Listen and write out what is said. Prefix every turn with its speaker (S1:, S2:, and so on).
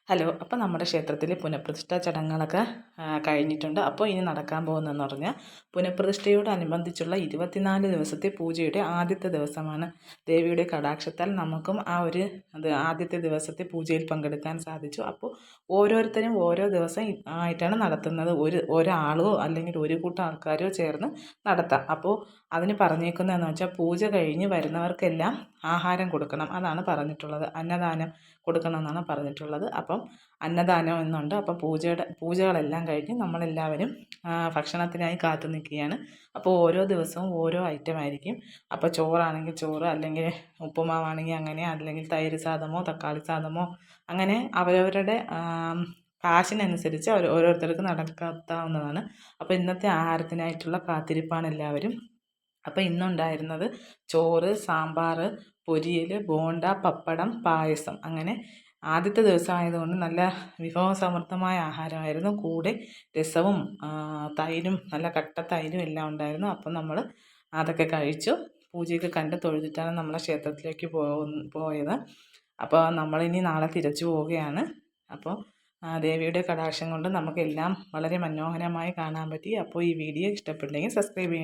S1: Hello. അപ്പോൾ നമ്മുടെ ക്ഷേത്രത്തിൽ പുനഃപ്രതിഷ്ഠാ ചടങ്ങുകളൊക്കെ കഴിഞ്ഞിട്ടുണ്ട്. അപ്പോൾ ഇനി നടക്കാൻ പോകുന്നതെന്ന് പറഞ്ഞാൽ പുനഃപ്രതിഷ്ഠയോടനുബന്ധിച്ചുള്ള 24 ദിവസത്തെ പൂജയുടെ ആദ്യത്തെ ദിവസമാണ്. ദേവിയുടെ കടാക്ഷത്താൽ നമുക്കും ആദ്യത്തെ ദിവസത്തെ പൂജയിൽ പങ്കെടുക്കാൻ സാധിച്ചു. അപ്പോൾ ഓരോരുത്തരും ഓരോ ദിവസം ആയിട്ടാണ് നടത്തുന്നത്. ഒരാളോ അല്ലെങ്കിൽ ഒരു കൂട്ടം ആൾക്കാരോ ചേർന്ന് നടത്താം. അപ്പോൾ അതിന് പറഞ്ഞേക്കുന്നതെന്ന് വെച്ചാൽ പൂജ കഴിഞ്ഞ് വരുന്നവർക്കെല്ലാം ആഹാരം കൊടുക്കണം. അതാണ് പറഞ്ഞിട്ടുള്ളത്. അന്നദാനം കൊടുക്കണമെന്നാണ് പറഞ്ഞിട്ടുള്ളത്. അപ്പം അന്നദാനം എന്നുണ്ട്. അപ്പം പൂജകളെല്ലാം കഴിഞ്ഞ് നമ്മളെല്ലാവരും ഭക്ഷണത്തിനായി കാത്തു നിൽക്കുകയാണ്. അപ്പോൾ ഓരോ ദിവസവും ഓരോ ഐറ്റം ആയിരിക്കും. അപ്പോൾ ചോറാണെങ്കിൽ ചോറ്, അല്ലെങ്കിൽ ഉപ്പുമാവാണെങ്കിൽ അങ്ങനെ, അല്ലെങ്കിൽ തൈര് സാദമോ തക്കാളി സാദമോ, അങ്ങനെ അവരവരുടെ കാശിനനുസരിച്ച് ഓരോരുത്തർക്ക് നടത്താവുന്നതാണ്. അപ്പോൾ ഇന്നത്തെ ആഹാരത്തിനായിട്ടുള്ള കാത്തിരിപ്പാണ് എല്ലാവരും. അപ്പോൾ ഇന്നുണ്ടായിരുന്നത് ചോറ്, സാമ്പാർ, പൊരിയൽ, ബോണ്ട, പപ്പടം, പായസം. അങ്ങനെ ആദ്യത്തെ ദിവസമായതുകൊണ്ട് നല്ല വിഭവസമൃദ്ധമായ ആഹാരമായിരുന്നു. കൂടെ രസവും തൈരും, നല്ല കട്ട തൈരും എല്ലാം ഉണ്ടായിരുന്നു. അപ്പം നമ്മൾ അതൊക്കെ കഴിച്ചു. പൂജയൊക്കെ കണ്ട് തൊഴുതിട്ടാണ് നമ്മളെ ക്ഷേത്രത്തിലേക്ക് പോയത്. അപ്പോൾ നമ്മളിനി നാളെ തിരിച്ചു പോവുകയാണ്. അപ്പോൾ ദേവിയുടെ കടാക്ഷം കൊണ്ട് നമുക്കെല്ലാം വളരെ മനോഹരമായി കാണാൻ പറ്റി. അപ്പോൾ ഈ വീഡിയോ ഇഷ്ടപ്പെട്ടെങ്കിൽ സബ്സ്ക്രൈബ് ചെയ്യണം.